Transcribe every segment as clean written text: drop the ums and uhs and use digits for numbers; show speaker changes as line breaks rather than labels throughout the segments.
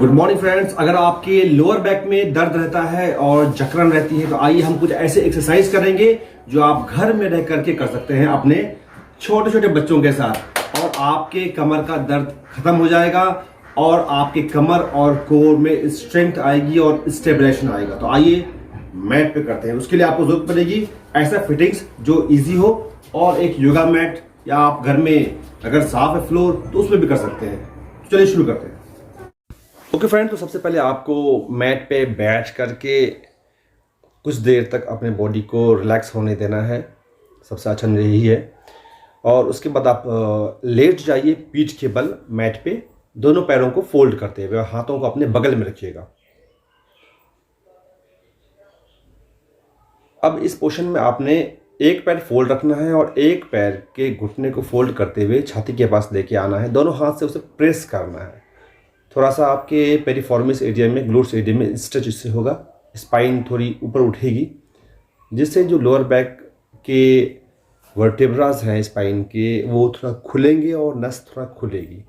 Good morning friends. अगर आपके lower back में दर्द रहता है और जकड़न रहती है तो आइए हम कुछ ऐसे एक्सरसाइज करेंगे जो आप घर में रह करके कर सकते हैं अपने छोटे छोटे बच्चों के साथ, और आपके कमर का दर्द खत्म हो जाएगा और आपके कमर और कोर में स्ट्रेंथ आएगी और स्टेबलाइजेशन आएगा। तो आइए मैट पे करते हैं। उसके लिए आपको जरूरत पड़ेगी ऐसा फिटिंग्स जो इजी हो, और एक योगा मैट, या आप घर में अगर साफ है फ्लोर तो उसमें भी कर सकते हैं। चलिए शुरू करते हैं। ओके फ्रेंड, तो सबसे पहले आपको मैट पे बैठ करके कुछ देर तक अपने बॉडी को रिलैक्स होने देना है, सबसे अच्छा यही है। और उसके बाद आप लेट जाइए पीठ के बल मैट पे, दोनों पैरों को फोल्ड करते हुए, हाथों को अपने बगल में रखिएगा। अब इस पोजीशन में आपने एक पैर फोल्ड रखना है और एक पैर के घुटने को फोल्ड करते हुए छाती के पास लेके आना है, दोनों हाथ से उसे प्रेस करना है। थोड़ा सा आपके पेरिफॉर्मिस एरिया में, ग्लूट्स एरिया में स्ट्रेच इससे होगा, स्पाइन थोड़ी ऊपर उठेगी, जिससे जो लोअर बैक के वर्टेब्रास हैं स्पाइन के, वो थोड़ा खुलेंगे और नस थोड़ा खुलेगी।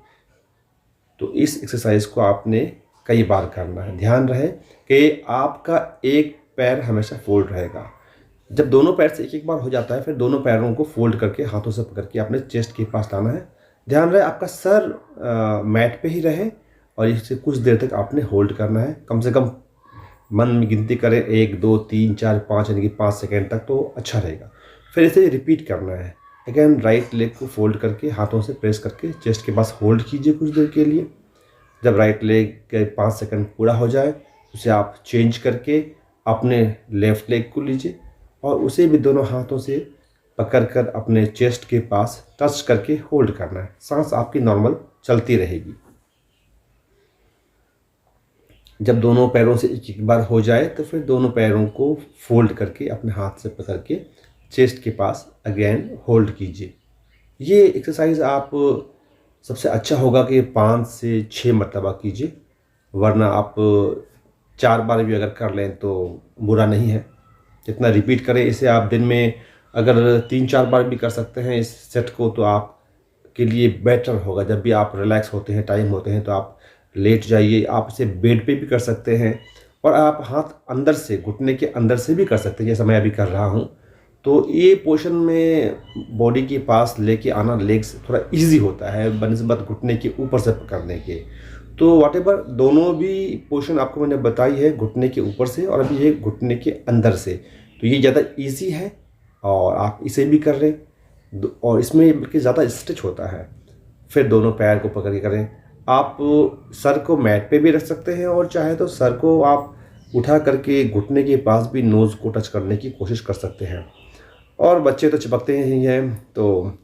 तो इस एक्सरसाइज को आपने कई बार करना है। ध्यान रहे कि आपका एक पैर हमेशा फोल्ड रहेगा। जब दोनों पैर से एक एक बार हो जाता है, फिर दोनों पैरों को फोल्ड करके हाथों से पकड़ के अपने चेस्ट के पास लाना है। ध्यान रहे आपका सर मैट पे ही रहे, और इसे कुछ देर तक आपने होल्ड करना है। कम से कम मन में गिनती करें 1 2 3 4 5, यानी कि 5 सेकेंड तक, तो अच्छा रहेगा। फिर इसे रिपीट करना है। अगेन राइट लेग को फोल्ड करके हाथों से प्रेस करके चेस्ट के पास होल्ड कीजिए कुछ देर के लिए। जब राइट लेग के 5 सेकेंड पूरा हो जाए, उसे आप चेंज करके अपने लेफ्ट लेग को लीजिए और उसे भी दोनों हाथों से पकड़ कर अपने चेस्ट के पास टच करके होल्ड करना है। सांस आपकी नॉर्मल चलती रहेगी। जब दोनों पैरों से एक एक बार हो जाए तो फिर दोनों पैरों को फोल्ड करके अपने हाथ से पकड़ के चेस्ट के पास अगेन होल्ड कीजिए। ये एक्सरसाइज आप सबसे अच्छा होगा कि 5 से 6 मरतबा कीजिए, वरना आप 4 बार भी अगर कर लें तो बुरा नहीं है। जितना रिपीट करें इसे आप दिन में अगर 3-4 बार भी कर सकते हैं इस सेट को, तो आपके लिए बेटर होगा। जब भी आप रिलैक्स होते हैं, टाइम होते हैं, तो आप लेट जाइए। आप इसे बेड पे भी कर सकते हैं, और आप हाथ अंदर से, घुटने के अंदर से भी कर सकते हैं, जैसा मैं अभी कर रहा हूँ। तो ये पोर्शन में बॉडी के पास लेके आना लेग्स थोड़ा इजी होता है बनिस्बत घुटने के ऊपर से पकड़ने के। तो व्हाटएवर, दोनों भी पोर्शन आपको मैंने बताई है, घुटने के ऊपर से और अभी ये घुटने के अंदर से। तो ये ज़्यादा ईजी है और आप इसे भी कर लें, और इसमें बल्कि ज़्यादा स्ट्रेच होता है। फिर दोनों पैर को पकड़ के करें। आप सर को मैट पे भी रख सकते हैं, और चाहे तो सर को आप उठा करके घुटने के पास भी नोज़ को टच करने की कोशिश कर सकते हैं। और बच्चे तो चिपकते ही हैं, तो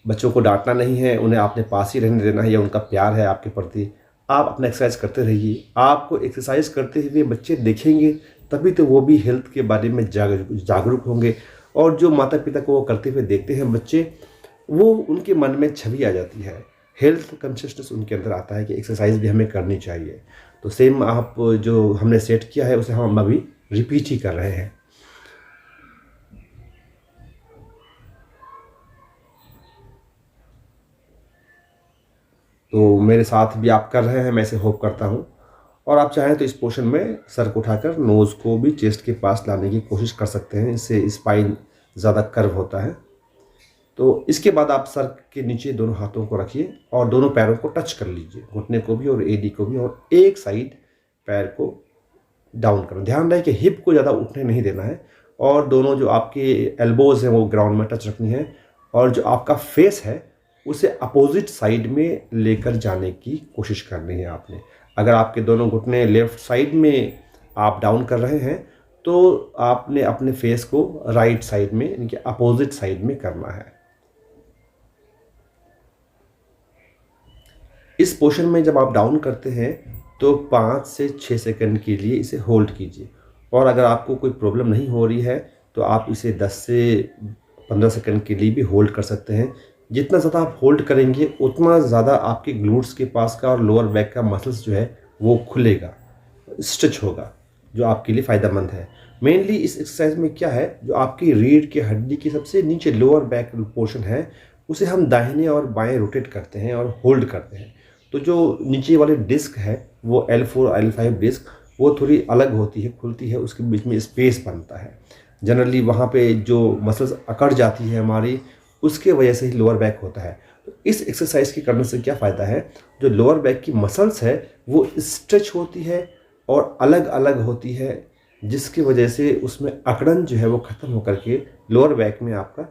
बच्चों को डांटना नहीं है, उन्हें अपने पास ही रहने देना है, या उनका प्यार है आपके प्रति। आप अपना एक्सरसाइज करते रहिए। आपको एक्सरसाइज करते हुए बच्चे देखेंगे, तभी तो वो भी हेल्थ के बारे में जागरूक होंगे। और जो माता पिता को वो करते हुए देखते हैं बच्चे, वो उनके मन में छवि आ जाती है, हेल्थ कॉन्शियसनेस उनके अंदर आता है कि एक्सरसाइज भी हमें करनी चाहिए। तो सेम आप जो हमने सेट किया है उसे हम अभी रिपीट ही कर रहे हैं। तो मेरे साथ भी आप कर रहे हैं, मैं इसे होप करता हूँ। और आप चाहें तो इस पोर्शन में सर को उठाकर नोज़ को भी चेस्ट के पास लाने की कोशिश कर सकते हैं, इससे स्पाइन ज़्यादा कर्व होता है। तो इसके बाद आप सर के नीचे दोनों हाथों को रखिए और दोनों पैरों को टच कर लीजिए, घुटने को भी और एडी को भी, और एक साइड पैर को डाउन करो। ध्यान रहे कि हिप को ज़्यादा उठने नहीं देना है, और दोनों जो आपके एल्बोज हैं वो ग्राउंड में टच रखनी है, और जो आपका फेस है उसे अपोजिट साइड में लेकर जाने की कोशिश करनी है आपने। अगर आपके दोनों घुटने लेफ्ट साइड में आप डाउन कर रहे हैं, तो आपने अपने फेस को राइट साइड में, यानी कि अपोजिट साइड में करना है। इस पोर्शन में जब आप डाउन करते हैं तो 5 से 6 सेकंड के लिए इसे होल्ड कीजिए, और अगर आपको कोई प्रॉब्लम नहीं हो रही है तो आप इसे 10 से 15 सेकंड के लिए भी होल्ड कर सकते हैं। जितना ज़्यादा आप होल्ड करेंगे उतना ज़्यादा आपके ग्लूट्स के पास का और लोअर बैक का मसल्स जो है वो खुलेगा, स्ट्रेच होगा, जो आपके लिए फ़ायदेमंद है। मेनली इस एक्सरसाइज में क्या है, जो आपकी रीढ़ की हड्डी के सबसे नीचे लोअर बैक पोर्शन है, उसे हम दाहिने और बाएं रोटेट करते हैं और होल्ड करते हैं। तो जो नीचे वाली डिस्क है वो L4 L5 डिस्क वो थोड़ी अलग होती है, खुलती है, उसके बीच में स्पेस बनता है। जनरली वहाँ पे जो मसल्स अकड़ जाती है हमारी, उसके वजह से ही लोअर बैक होता है। तो इस एक्सरसाइज के करने से क्या फ़ायदा है, जो लोअर बैक की मसल्स है वो स्ट्रेच होती है और अलग अलग होती है, जिसकी वजह से उसमें अकड़न जो है वो ख़त्म होकर के लोअर बैक में आपका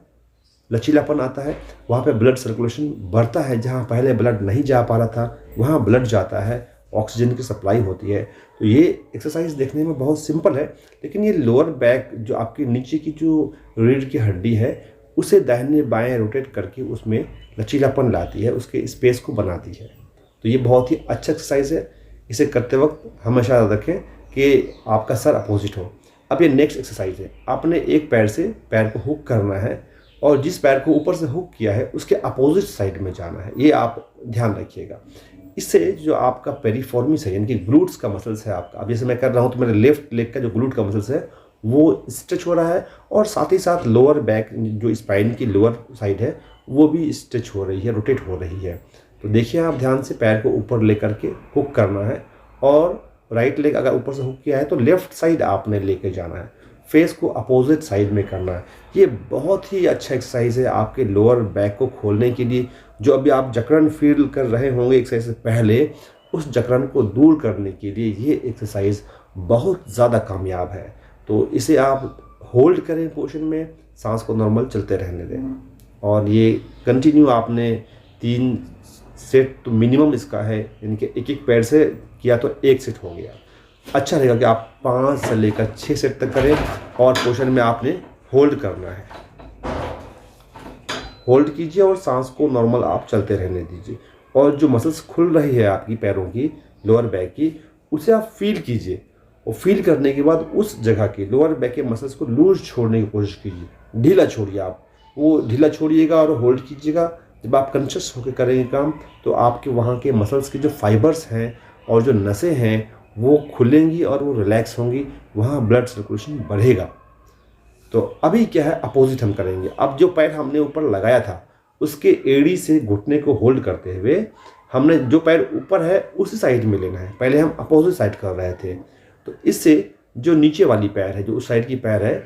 लचीलापन आता है। वहाँ पे ब्लड सर्कुलेशन बढ़ता है, जहाँ पहले ब्लड नहीं जा पा रहा था वहाँ ब्लड जाता है, ऑक्सीजन की सप्लाई होती है। तो ये एक्सरसाइज देखने में बहुत सिंपल है, लेकिन ये लोअर बैक जो आपकी नीचे की जो रीढ़ की हड्डी है उसे दाहिने बाएं रोटेट करके उसमें लचीलापन लाती है, उसके स्पेस को बनाती है। तो ये बहुत ही अच्छा एक्सरसाइज है। इसे करते वक्त हमेशा याद रखें कि आपका सर अपोजिट हो। अब ये नेक्स्ट एक्सरसाइज है, आपने एक पैर से पैर को हुक करना है और जिस पैर को ऊपर से हुक किया है उसके अपोजिट साइड में जाना है, ये आप ध्यान रखिएगा। इससे जो आपका पेरिफॉर्मिस है यानी कि ग्लूट्स का मसल्स है आपका, अब जैसे मैं कर रहा हूँ तो मेरे लेफ्ट लेग का जो ग्लूट का मसल्स है वो स्ट्रेच हो रहा है और साथ ही साथ लोअर बैक जो स्पाइन की लोअर साइड है वो भी स्ट्रेच हो रही है, रोटेट हो रही है। तो देखिए आप ध्यान से पैर को ऊपर ले करके हुक करना है और राइट लेग अगर ऊपर से हुक किया है तो लेफ्ट साइड आपने लेके जाना है, फेस को अपोजिट साइड में करना है। ये बहुत ही अच्छा एक्सरसाइज है आपके लोअर बैक को खोलने के लिए। जो अभी आप जकड़न फील कर रहे होंगे एक्सरसाइज से पहले, उस जकड़न को दूर करने के लिए ये एक्सरसाइज बहुत ज़्यादा कामयाब है। तो इसे आप होल्ड करें पोजीशन में, सांस को नॉर्मल चलते रहने दें और ये कंटिन्यू आपने 3 सेट तो मिनिमम इसका है, यानी कि एक एक पैर से किया तो 1 सेट हो गया। अच्छा रहेगा कि आप 5 से लेकर 6 सेट तक करें और पोजीशन में आपने होल्ड करना है। होल्ड कीजिए और सांस को नॉर्मल आप चलते रहने दीजिए और जो मसल्स खुल रही है आपकी पैरों की लोअर बैक की उसे आप फील कीजिए और फील करने के बाद उस जगह के लोअर बैक के मसल्स को लूज छोड़ने की कोशिश कीजिए, ढीला छोड़िए। आप वो ढीला छोड़िएगा और होल्ड कीजिएगा। जब आप कॉन्शियस होकर करेंगे काम तो आपके वहाँ के मसल्स के जो फाइबर्स हैं और जो नसें हैं वो खुलेंगी और वो रिलैक्स होंगी, वहाँ ब्लड सर्कुलेशन बढ़ेगा। तो अभी क्या है, अपोजिट हम करेंगे। अब जो पैर हमने ऊपर लगाया था उसके एड़ी से घुटने को होल्ड करते हुए हमने जो पैर ऊपर है उसी साइड में लेना है। पहले हम अपोजिट साइड कर रहे थे, तो इससे जो नीचे वाली पैर है, जो उस साइड की पैर है,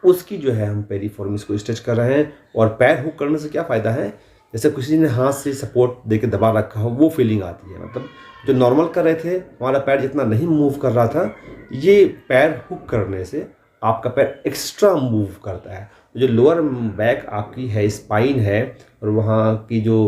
उसकी जो है हम पेरिफॉर्मिस को स्ट्रेच कर रहे हैं। और पैर हुक करने से क्या फ़ायदा है, जैसे किसी ने हाथ से सपोर्ट देके दबा रखा हो वो फीलिंग आती है। मतलब जो नॉर्मल कर रहे थे हमारा पैर जितना नहीं मूव कर रहा था, ये पैर हुक करने से आपका पैर एक्स्ट्रा मूव करता है। जो लोअर बैक आपकी है, स्पाइन है और वहाँ की जो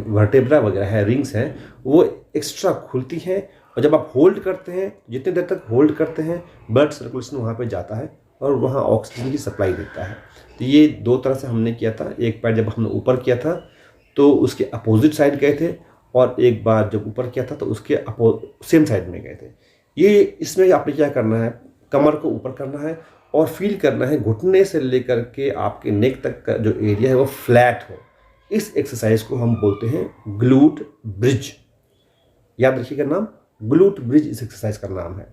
वर्टेब्रा वगैरह है, रिंग्स हैं, वो एक्स्ट्रा खुलती हैं। और जब आप होल्ड करते हैं, जितनी देर तक होल्ड करते हैं ब्लड सर्कुलेशन वहाँ पे जाता है और वहाँ ऑक्सीजन की सप्लाई देता है। तो ये 2 तरह से हमने किया था। एक पैर जब हमने ऊपर किया था तो उसके अपोजिट साइड गए थे और एक बार जब ऊपर किया था तो उसके सेम साइड में गए थे। ये इसमें आपने क्या करना है, कमर को ऊपर करना है और फील करना है घुटने से लेकर के आपके नेक तक का जो एरिया है वो फ्लैट हो। इस एक्सरसाइज को हम बोलते हैं ग्लूट ब्रिज। याद रखिएगा नाम, ग्लूट ब्रिज इस एक्सरसाइज का नाम है।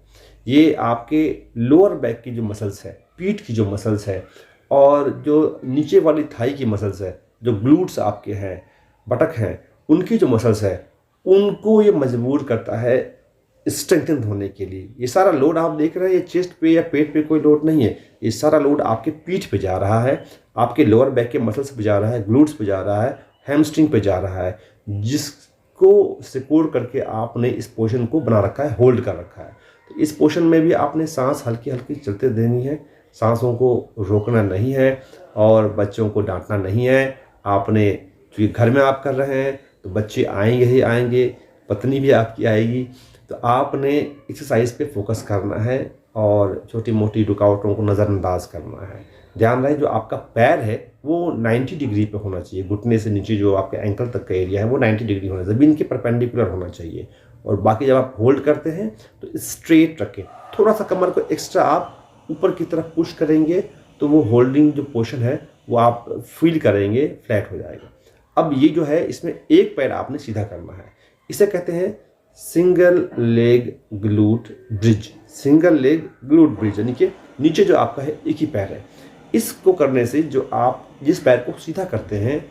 ये आपके लोअर बैक की जो मसल्स है, पीठ की जो मसल्स है और जो नीचे वाली थाई की मसल्स है, जो ग्लूट्स आपके हैं, बटक हैं, उनकी जो मसल्स है उनको ये मजबूर करता है स्ट्रेंथन होने के लिए। ये सारा लोड आप देख रहे हैं, ये चेस्ट पे या पेट पे कोई लोड नहीं है, ये सारा लोड आपके पीठ पे जा रहा है, आपके लोअर बैक के मसल्स पे जा रहा है, ग्लूट्स पे जा रहा है, हैमस्ट्रिंग पे जा रहा है, जिसको सिक्योर करके आपने इस पोजीशन को बना रखा है, होल्ड कर रखा है। तो इस पोजीशन में भी आपने सांस हल्की हल्की चलते देनी है, सांसों को रोकना नहीं है और बच्चों को डांटना नहीं है। आपने क्योंकि घर में आप कर रहे हैं तो बच्चे आएंगे ही आएंगे, पत्नी भी आपकी आएगी, तो आपने एक्सरसाइज पे फोकस करना है और छोटी मोटी रुकावटों को नज़रअंदाज करना है। ध्यान रहे जो आपका पैर है वो 90 डिग्री पे होना चाहिए, घुटने से नीचे जो आपके एंकल तक का एरिया है वो 90 डिग्री होना चाहिए, ज़मीन के परपेंडिकुलर होना चाहिए। और बाकी जब आप होल्ड करते हैं तो स्ट्रेट रखें, थोड़ा सा कमर को एक्स्ट्रा आप ऊपर की तरफ पुश करेंगे तो वो होल्डिंग जो पोर्शन है वो आप फील करेंगे फ्लैट हो जाएगा। अब ये जो है इसमें एक पैर आपने सीधा करना है, इसे कहते हैं single leg glute bridge. Single leg glute bridge यानी कि नीचे जो आपका है एक ही पैर है। इसको करने से जो आप जिस पैर को सीधा करते हैं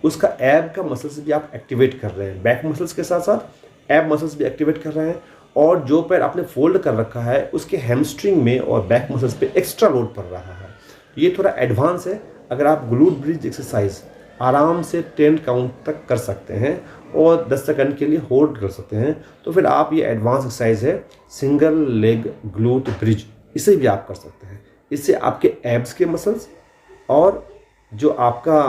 उसका एब का मसल्स भी आप एक्टिवेट कर रहे हैं। बैक मसल्स के साथ साथ एब मसल्स भी एक्टिवेट कर रहे हैं। और जो पैर आपने फोल्ड कर रखा है उसके हैमस्ट्रिंग में और बैक मसल्स पे एक्स्ट्रा लोड पड़ रहा है। ये थोड़ा एडवांस है। अगर आप ग्लूट ब्रिज एक्सरसाइज आराम से 10 काउंट तक कर सकते हैं और 10 सेकंड के लिए होल्ड कर सकते हैं, तो फिर आप ये एडवांस एक्सरसाइज है सिंगल लेग ग्लूट ब्रिज, इसे भी आप कर सकते हैं। इससे आपके एब्स के मसल्स और जो आपका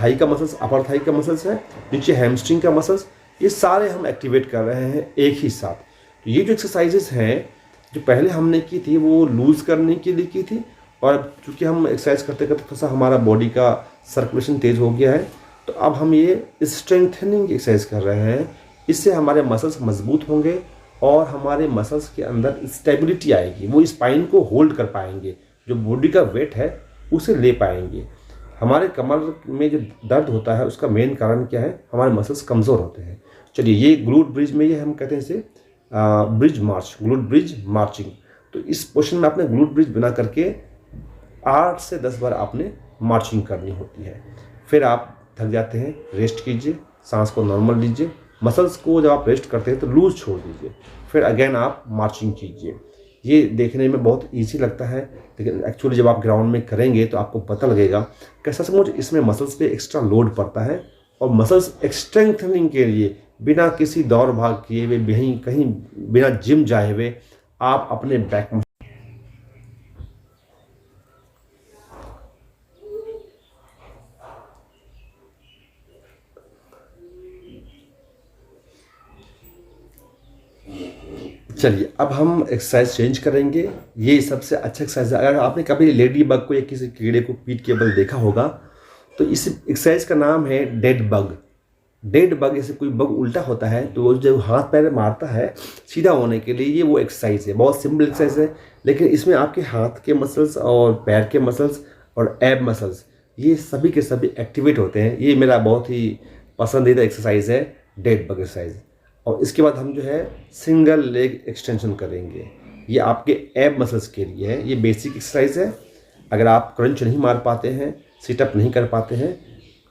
थाई का मसल्स, अपर थाई का मसल्स है, नीचे हैमस्ट्रिंग का मसल्स, ये सारे हम एक्टिवेट कर रहे हैं एक ही साथ। तो ये जो एक्सरसाइजेस हैं जो पहले हमने की थी वो लूज़ करने के लिए की थी, और अब चूँकि हम एक्सरसाइज करते करते थोड़ा सा हमारा बॉडी का सर्कुलेशन तेज़ हो गया है, तो अब हम ये स्ट्रेंथनिंग एक्सरसाइज कर रहे हैं। इससे हमारे मसल्स मजबूत होंगे और हमारे मसल्स के अंदर स्टेबिलिटी आएगी, वो स्पाइन को होल्ड कर पाएंगे, जो बॉडी का वेट है उसे ले पाएंगे। हमारे कमर में जो दर्द होता है उसका मेन कारण क्या है, हमारे मसल्स कमज़ोर होते हैं। चलिए, ये ग्लूट ब्रिज में ये हम कहते हैं इसे ब्रिज मार्च, ग्लूट ब्रिज मार्चिंग। तो इस पोर्शन में आपने ग्लूट ब्रिज बना करके 8 से 10 बार आपने मार्चिंग करनी होती है। फिर आप थक जाते हैं, रेस्ट कीजिए, सांस को नॉर्मल लीजिए, मसल्स को जब आप रेस्ट करते हैं तो लूज छोड़ दीजिए, फिर अगेन आप मार्चिंग कीजिए। ये देखने में बहुत इजी लगता है, लेकिन एक्चुअली जब आप ग्राउंड में करेंगे तो आपको पता लगेगा कि सचमुच इसमें मसल्स पे एक्स्ट्रा लोड पड़ता है। और मसल्स स्ट्रेंथनिंग के लिए बिना किसी दौड़ भाग किए हुए, कहीं बिना जिम जाए हुए, आप अपने बैक चलिए, अब हम एक्सरसाइज चेंज करेंगे। ये सबसे अच्छा एक्सरसाइज है। अगर आपने कभी लेडी बग को या किसी कीड़े को पीठ के बल देखा होगा तो इस एक्सरसाइज का नाम है डेड बग। डेड बग, जैसे कोई बग उल्टा होता है तो वो जब हाथ पैर मारता है सीधा होने के लिए, ये वो एक्सरसाइज है। बहुत सिंपल एक्सरसाइज है, लेकिन इसमें आपके हाथ के मसल्स और पैर के मसल्स और एब मसल्स, ये सभी के सभी एक्टिवेट होते हैं। ये मेरा बहुत ही पसंदीदा एक्सरसाइज है, डेड बग एक्सरसाइज। और इसके बाद हम जो है सिंगल लेग एक्सटेंशन करेंगे। ये आपके एब मसल्स के लिए है, ये बेसिक एक्सरसाइज है। अगर आप क्रंच नहीं मार पाते हैं, सिटअप नहीं कर पाते हैं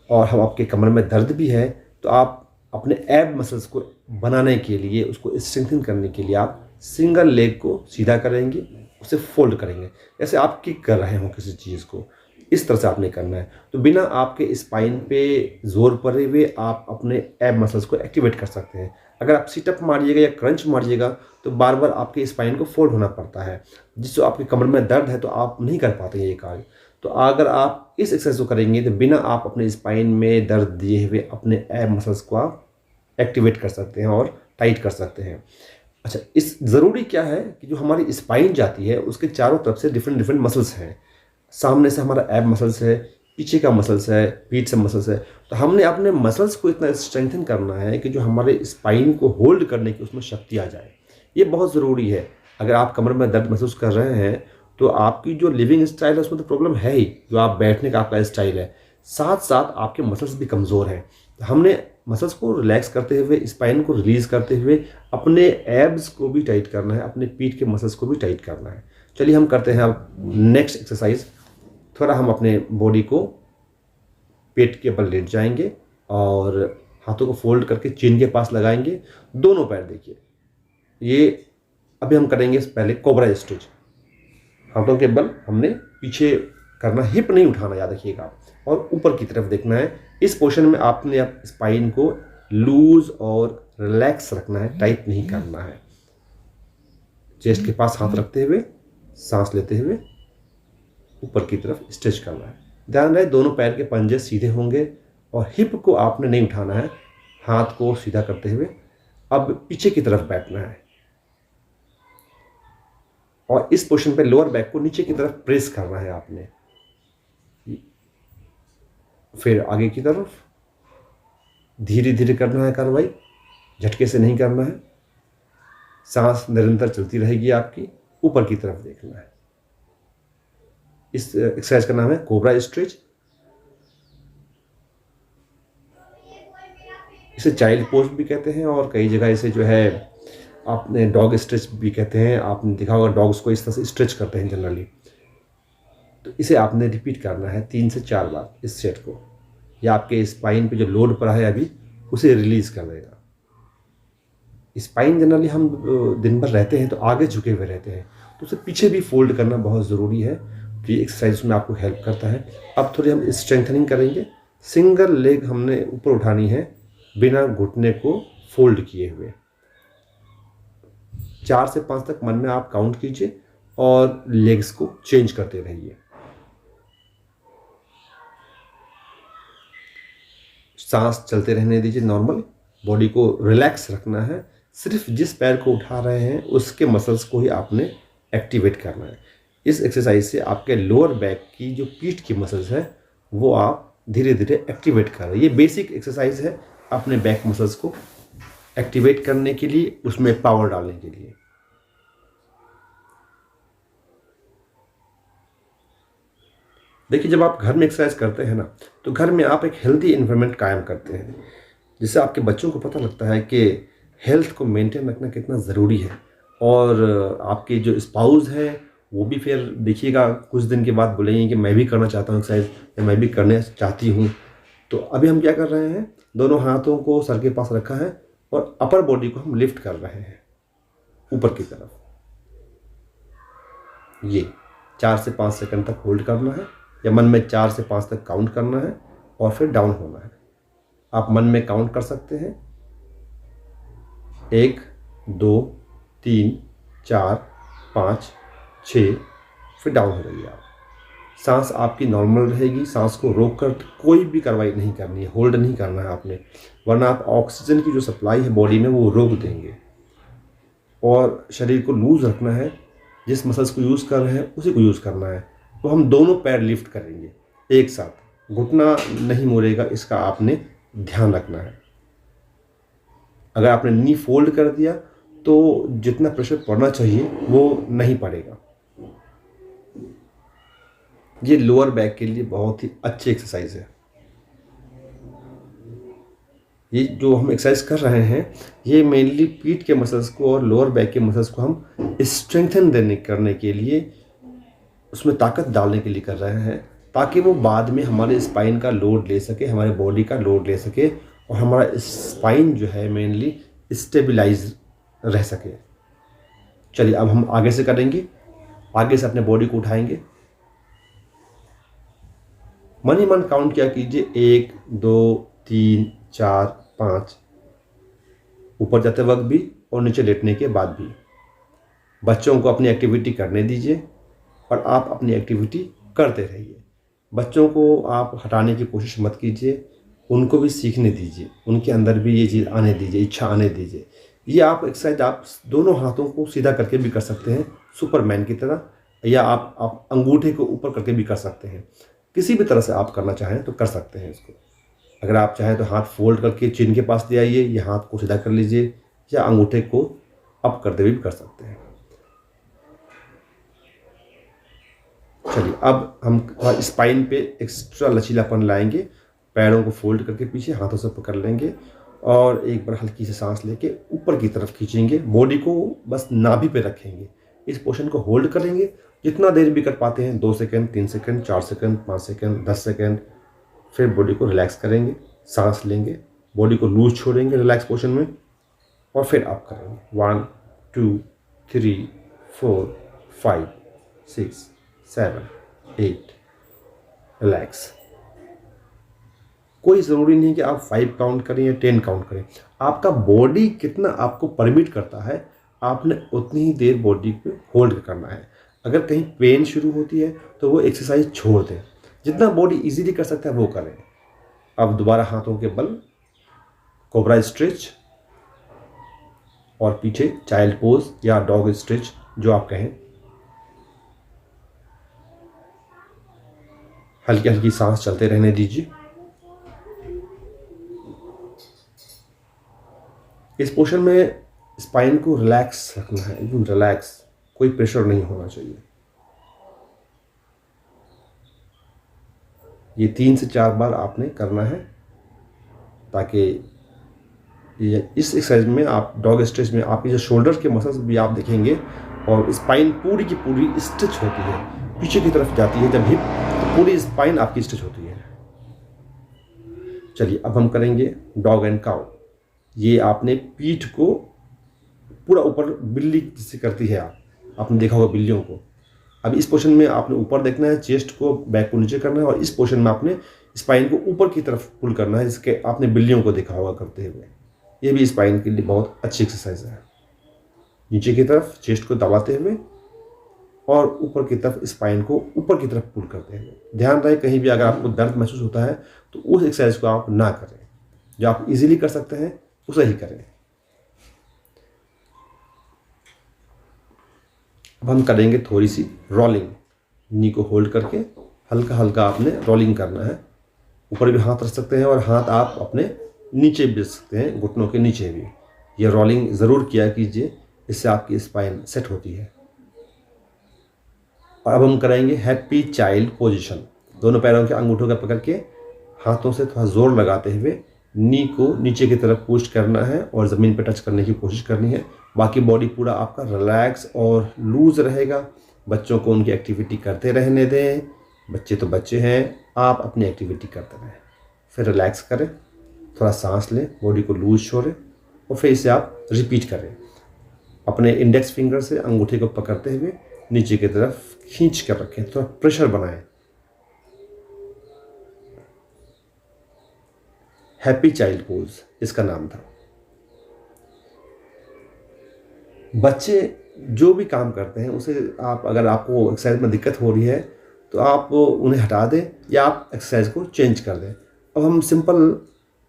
और हम आपके कमर में दर्द भी है, तो आप अपने एब मसल्स को बनाने के लिए, उसको स्ट्रेंथन करने के लिए आप सिंगल लेग को सीधा करेंगे, उसे फोल्ड करेंगे, जैसे आप किक कर रहे हो किसी चीज़ को, इस तरह से आपने करना है। तो बिना आपके स्पाइन पे जोर पड़े हुए आप अपने एब मसल्स को एक्टिवेट कर सकते हैं। अगर आप सिटअप मारिएगा या क्रंच मारिएगा तो बार बार आपके स्पाइन को फोल्ड होना पड़ता है, जिससे आपके कमर में दर्द है तो आप नहीं कर पाते ये कार्य। तो अगर आप इस एक्सरसाइज को करेंगे तो बिना आप अपने स्पाइन में दर्द दिए हुए अपने एब मसल्स को आप एक्टिवेट कर सकते हैं और टाइट कर सकते हैं। अच्छा, इस ज़रूरी क्या है कि जो हमारी स्पाइन जाती है उसके चारों तरफ से डिफरेंट डिफरेंट मसल्स हैं। सामने से हमारा एब मसल्स है, पीछे का मसल्स है, पीठ से मसल्स है। तो हमने अपने मसल्स को इतना स्ट्रेंथन करना है कि जो हमारे स्पाइन को होल्ड करने की उसमें शक्ति आ जाए। ये बहुत ज़रूरी है। अगर आप कमर में दर्द महसूस कर रहे हैं तो आपकी जो लिविंग स्टाइल है उसमें तो प्रॉब्लम है ही, जो आप बैठने का आपका स्टाइल है, साथ साथ आपके मसल्स भी कमज़ोर हैं। तो हमने मसल्स को रिलैक्स करते हुए, स्पाइन को रिलीज़ करते हुए अपने एब्स को भी टाइट करना है, अपने पीठ के मसल्स को भी टाइट करना है। चलिए हम करते हैं अब नेक्स्ट एक्सरसाइज। थोड़ा हम अपने बॉडी को पेट के बल लेट जाएंगे और हाथों को फोल्ड करके चिन के पास लगाएंगे। दोनों पैर देखिए, ये अभी हम करेंगे पहले कोबरा स्ट्रेच। हाथों के बल हमने पीछे करना, हिप नहीं उठाना, याद रखिएगा, और ऊपर की तरफ देखना है। इस पोर्शन में आपने स्पाइन को लूज और रिलैक्स रखना है, टाइट नहीं करना है। चेस्ट के पास हाथ रखते हुए सांस लेते हुए ऊपर की तरफ स्ट्रेच करना है। ध्यान रहे दोनों पैर के पंजे सीधे होंगे और हिप को आपने नहीं उठाना है, हाथ को सीधा करते हुए अब पीछे की तरफ बैठना है और इस पोजीशन पे लोअर बैक को नीचे की तरफ प्रेस करना है आपने। फिर आगे की तरफ धीरे धीरे करना है कार्रवाई, झटके से नहीं करना है। सांस निरंतर चलती रहेगी आपकी, ऊपर की तरफ देखना है। इस एक्सरसाइज का नाम है कोबरा स्ट्रेच। इसे चाइल्ड पोज भी कहते हैं और कई जगह इसे जो है आपने डॉग स्ट्रेच भी कहते हैं। आपने देखा होगा डॉग्स को इस तरह से स्ट्रेच करते हैं जनरली। तो इसे आपने रिपीट करना है 3 से 4 बार इस सेट को। या आपके स्पाइन पे जो लोड पड़ा है अभी उसे रिलीज़ कर देगा। स्पाइन जनरली हम दिन भर रहते हैं तो आगे झुके हुए रहते हैं, तो उसे पीछे भी फोल्ड करना बहुत ज़रूरी है। तो ये एक्सरसाइज में आपको हेल्प करता है। अब थोड़ी हम स्ट्रेंथनिंग करेंगे। सिंगल लेग हमने ऊपर उठानी है बिना घुटने को फोल्ड किए हुए। 4 से 5 तक मन में आप काउंट कीजिए और लेग्स को चेंज करते रहिए। सांस चलते रहने दीजिए नॉर्मल। बॉडी को रिलैक्स रखना है। सिर्फ जिस पैर को उठा रहे हैं उसके मसल्स को ही आपने एक्टिवेट करना है। इस एक्सरसाइज से आपके लोअर बैक की जो पीठ की मसल्स है वो आप धीरे धीरे एक्टिवेट कर रहे हैं। ये बेसिक एक्सरसाइज है अपने बैक मसल्स को एक्टिवेट करने के लिए, उसमें पावर डालने के लिए। देखिए, जब आप घर में एक्सरसाइज करते हैं ना, तो घर में आप एक हेल्दी एनवायरनमेंट कायम करते हैं, जिससे आपके बच्चों को पता लगता है कि हेल्थ को मेंटेन रखना कितना ज़रूरी है। और आपके जो स्पाउस है वो भी फिर देखिएगा कुछ दिन के बाद बोलेंगे कि मैं भी करना चाहता हूँ एक्सरसाइज, या मैं भी करने चाहती हूँ। तो अभी हम क्या कर रहे हैं, दोनों हाथों को सर के पास रखा है और अपर बॉडी को हम लिफ्ट कर रहे हैं ऊपर की तरफ। ये 4 से 5 सेकंड तक होल्ड करना है, या मन में 4 से 5 तक काउंट करना है और फिर डाउन होना है। आप मन में काउंट कर सकते हैं 1 2 3 4 5 6, फिर डाउन हो जाइए आप। सांस आपकी नॉर्मल रहेगी। सांस को रोक कर कोई भी कार्रवाई नहीं करनी है, होल्ड नहीं करना है आपने, वरना आप ऑक्सीजन की जो सप्लाई है बॉडी में वो रोक देंगे। और शरीर को लूज रखना है। जिस मसल्स को यूज़ कर रहे हैं उसी को यूज़ करना है। तो हम दोनों पैर लिफ्ट करेंगे एक साथ, घुटना नहीं मुड़ेगा, इसका आपने ध्यान रखना है। अगर आपने नी फोल्ड कर दिया तो जितना प्रेशर पड़ना चाहिए वो नहीं पड़ेगा। ये लोअर बैक के लिए बहुत ही अच्छी एक्सरसाइज है। ये जो हम एक्सरसाइज कर रहे हैं ये मेनली पीठ के मसल्स को और लोअर बैक के मसल्स को हम स्ट्रेंथन करने के लिए, उसमें ताकत डालने के लिए कर रहे हैं, ताकि वो बाद में हमारे स्पाइन का लोड ले सके, हमारे बॉडी का लोड ले सके और हमारा स्पाइन जो है मेनली स्टेबलाइज रह सके। चलिए अब हम आगे से करेंगे। आगे से अपने बॉडी को उठाएंगे। मन ही मन काउंट किया कीजिए 1 2 3 4 5, ऊपर जाते वक्त भी और नीचे लेटने के बाद भी। बच्चों को अपनी एक्टिविटी करने दीजिए और आप अपनी एक्टिविटी करते रहिए। बच्चों को आप हटाने की कोशिश मत कीजिए, उनको भी सीखने दीजिए, उनके अंदर भी ये चीज़ आने दीजिए, इच्छा आने दीजिए। ये आप एक्सरसाइज आप दोनों हाथों को सीधा करके भी कर सकते हैं सुपरमैन की तरह, या आप अंगूठे को ऊपर करके भी कर सकते हैं। किसी भी तरह से आप करना चाहें तो कर सकते हैं इसको। अगर आप चाहें तो हाथ फोल्ड करके चिन के पास ले आइए, या हाथ को सीधा कर लीजिए, या अंगूठे को अप करते हुए भी कर सकते हैं। चलिए अब हम स्पाइन पे एक्स्ट्रा लचीलापन लाएंगे। पैरों को फोल्ड करके पीछे हाथों से पकड़ लेंगे और एक बार हल्की सी सांस लेके ऊपर की तरफ खींचेंगे। बॉडी को बस नाभि पे रखेंगे। इस पोजीशन को होल्ड करेंगे जितना देर भी कर पाते हैं, 2 second 3 second 4 second 5 second 10 second. फिर बॉडी को रिलैक्स करेंगे, सांस लेंगे, बॉडी को लूज छोड़ेंगे रिलैक्स पोजीशन में, और फिर आप करेंगे 1 2 3 4 5 6 7 8। रिलैक्स। कोई ज़रूरी नहीं कि आप 5 काउंट करें या 10 काउंट करें। आपका बॉडी कितना आपको परमिट करता है, आपने उतनी ही देर बॉडी पे होल्ड करना है। अगर कहीं पेन शुरू होती है तो वो एक्सरसाइज छोड़ दें। जितना बॉडी इजीली कर सकता है वो करें। अब दोबारा हाथों के बल, कोबरा स्ट्रेच, और पीछे चाइल्ड पोज या डॉग स्ट्रेच जो आप कहें। हल्की हल्की सांस चलते रहने दीजिए। इस पोजीशन में स्पाइन को रिलैक्स रखना है, एकदम रिलैक्स, कोई प्रेशर नहीं होना चाहिए। ये 3 से 4 बार आपने करना है, ताकि इस एक्सरसाइज में आप डॉग स्ट्रेच में आपके जो शोल्डर के मसल्स भी आप देखेंगे और स्पाइन पूरी की पूरी स्ट्रेच होती है, पीछे की तरफ जाती है जब हिप, तो पूरी स्पाइन आपकी स्ट्रेच होती है। चलिए अब हम करेंगे डॉग एंड काउ। ये आपने पीठ को पूरा ऊपर, बिल्ली जिसे करती है आपने देखा होगा बिल्लियों को। अब इस पोर्शन में आपने ऊपर देखना है, चेस्ट को, बैक को नीचे करना है, और इस पोर्शन में आपने स्पाइन को ऊपर की तरफ पुल करना है, जिसके आपने बिल्लियों को देखा होगा करते हुए। ये भी स्पाइन के लिए बहुत अच्छी एक्सरसाइज है। नीचे की तरफ चेस्ट को दबाते हुए और ऊपर की तरफ स्पाइन को ऊपर की तरफ पुल करते हुए। ध्यान रहे कहीं भी अगर आपको दर्द महसूस होता है तो उस एक्सरसाइज को आप ना करें, जो आप इजीली कर सकते हैं उसे ही करें। अब हम करेंगे थोड़ी सी रोलिंग। नी को होल्ड करके हल्का हल्का आपने रोलिंग करना है। ऊपर भी हाथ रख सकते हैं और हाथ आप अपने नीचे भी रख सकते हैं, घुटनों के नीचे भी। ये रोलिंग ज़रूर किया कीजिए, इससे आपकी स्पाइन सेट होती है। और अब हम करेंगे हैप्पी चाइल्ड पोजीशन। दोनों पैरों के अंगूठों का पकड़ के हाथों से थोड़ा जोर लगाते हुए नी को नीचे की तरफ पुश करना है और ज़मीन पर टच करने की कोशिश करनी है। बाकी बॉडी पूरा आपका रिलैक्स और लूज रहेगा। बच्चों को उनकी एक्टिविटी करते रहने दें। बच्चे तो बच्चे हैं, आप अपनी एक्टिविटी करते रहें। फिर रिलैक्स करें, थोड़ा सांस लें, बॉडी को लूज छोड़ें और फिर इसे आप रिपीट करें। अपने इंडेक्स फिंगर से अंगूठे को पकड़ते हुए नीचे की तरफ खींच कर रखें, थोड़ा प्रेशर बनाएं। हैप्पी चाइल्ड पोज इसका नाम था। बच्चे जो भी काम करते हैं उसे आप, अगर आपको एक्सरसाइज में दिक्कत हो रही है तो आप उन्हें हटा दें या आप एक्सरसाइज को चेंज कर दें। अब हम सिंपल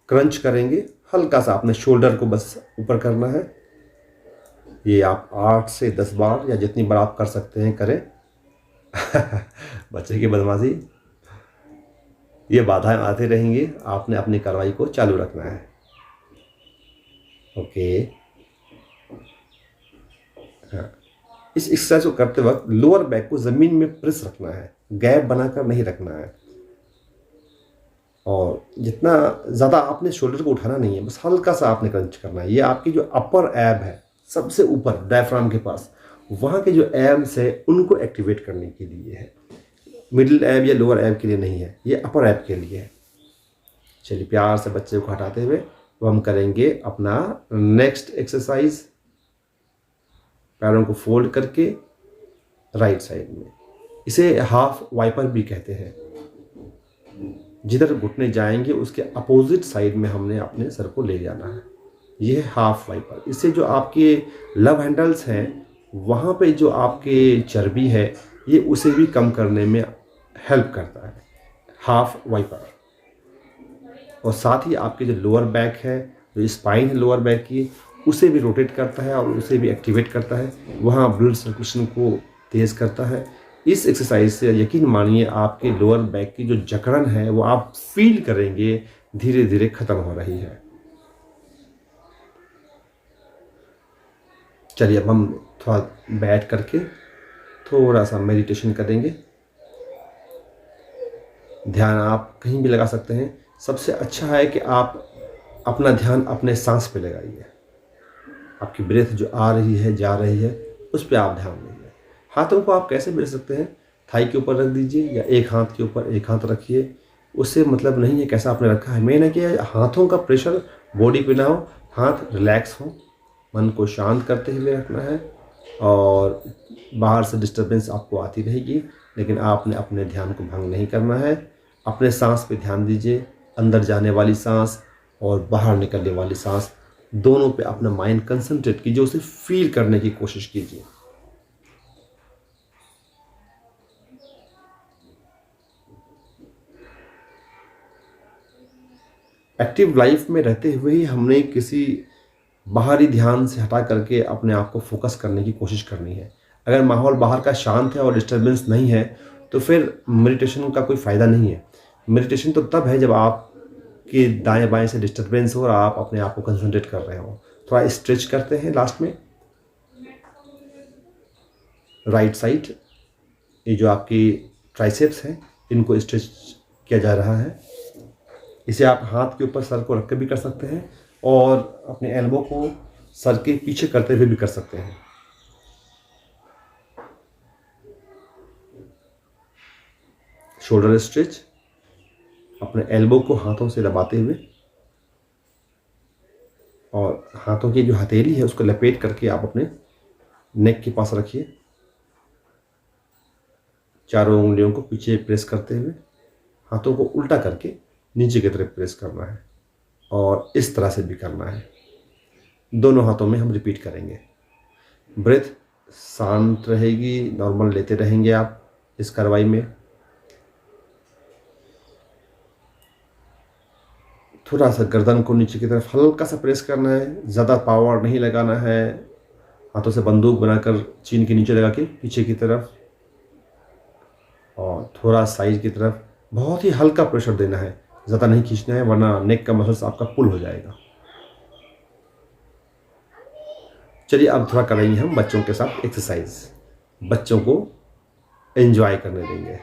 क्रंच करेंगे। हल्का सा अपने शोल्डर को बस ऊपर करना है। ये आप 8 से 10 बार या जितनी बार आप कर सकते हैं करें। बच्चे की बदमाशी, ये बाधाएं आती रहेंगी, आपने अपनी कार्रवाई को चालू रखना है। ओके। हाँ, इस एक्सरसाइज को करते वक्त लोअर बैक को ज़मीन में प्रेस रखना है, गैप बनाकर नहीं रखना है। और जितना ज़्यादा आपने शोल्डर को उठाना नहीं है, बस हल्का सा आपने क्रंच करना है। ये आपकी जो अपर एब है, सबसे ऊपर डायफ्राम के पास, वहाँ के जो एब्स है उनको एक्टिवेट करने के लिए है। मिडिल एब या लोअर एब के लिए नहीं है, ये अपर एब के लिए है। चलिए प्यार से बच्चे को हटाते हुए तो हम करेंगे अपना नेक्स्ट एक्सरसाइज। पैरों को फोल्ड करके राइट साइड में, इसे हाफ वाइपर भी कहते हैं। जिधर घुटने जाएंगे उसके अपोजिट साइड में हमने अपने सर को ले जाना है। यह है हाफ वाइपर। इससे जो आपके लव हैंडल्स हैं वहाँ पे जो आपके चर्बी है ये उसे भी कम करने में हेल्प करता है, हाफ वाइपर। और साथ ही आपके जो लोअर बैक है, जो स्पाइन है लोअर बैक की, उसे भी रोटेट करता है और उसे भी एक्टिवेट करता है, वहाँ ब्लड सर्कुलेशन को तेज़ करता है। इस एक्सरसाइज से यकीन मानिए आपके लोअर बैक की जो जकड़न है वो आप फील करेंगे धीरे धीरे ख़त्म हो रही है। चलिए अब हम थोड़ा बैठ करके थोड़ा सा मेडिटेशन करेंगे। ध्यान आप कहीं भी लगा सकते हैं। सबसे अच्छा है कि आप अपना ध्यान अपने सांस पे लगाइए। आपकी ब्रेथ जो आ रही है जा रही है उस पर आप ध्यान दीजिए। हाथों को आप कैसे भी रख सकते हैं, थाई के ऊपर रख दीजिए या एक हाथ के ऊपर एक हाथ रखिए। उससे मतलब नहीं है कैसा आपने रखा है, मेन है कि हाथों का प्रेशर बॉडी पे ना हो, हाथ रिलैक्स हो। मन को शांत करते हुए रखना है और बाहर से डिस्टर्बेंस आपको आती रहेगी, लेकिन आपने अपने ध्यान को भंग नहीं करना है। अपने सांस पे ध्यान दीजिए, अंदर जाने वाली सांस और बाहर निकलने वाली सांस, दोनों पे अपना माइंड कंसंट्रेट कीजिए, उसे फील करने की कोशिश कीजिए। एक्टिव लाइफ में रहते हुए ही हमने किसी बाहरी ध्यान से हटा करके अपने आप को फोकस करने की कोशिश करनी है। अगर माहौल बाहर का शांत है और डिस्टर्बेंस नहीं है तो फिर मेडिटेशन का कोई फ़ायदा नहीं है। मेडिटेशन तो तब है जब आपके दाएं बाएं से डिस्टर्बेंस हो और आप अपने आप को कंसंट्रेट कर रहे हो। थोड़ा स्ट्रेच करते हैं लास्ट में। राइट साइड, ये जो आपकी ट्राइसेप्स हैं इनको स्ट्रेच किया जा रहा है। इसे आप हाथ के ऊपर सर को रख कर भी कर सकते हैं और अपने एल्बो को सर के पीछे करते हुए भी कर सकते हैं। शोल्डर स्ट्रेच, अपने एल्बो को हाथों से दबाते हुए और हाथों की जो हथेली है उसको लपेट करके आप अपने नेक के पास रखिए। चारों उंगलियों को पीछे प्रेस करते हुए हाथों को उल्टा करके नीचे की तरफ प्रेस करना है और इस तरह से भी करना है। दोनों हाथों में हम रिपीट करेंगे। ब्रेथ शांत रहेगी, नॉर्मल लेते रहेंगे आप इस कार्रवाई में। थोड़ा सा गर्दन को नीचे की तरफ हल्का सा प्रेस करना है, ज़्यादा पावर नहीं लगाना है। हाथों से बंदूक बनाकर चीन के नीचे लगा के पीछे की तरफ और थोड़ा साइड की तरफ बहुत ही हल्का प्रेशर देना है, ज़्यादा नहीं खींचना है वरना नेक का मसल्स आपका पुल हो जाएगा। चलिए अब थोड़ा करेंगे हम बच्चों के साथ एक्सरसाइज, बच्चों को एंजॉय करने देंगे।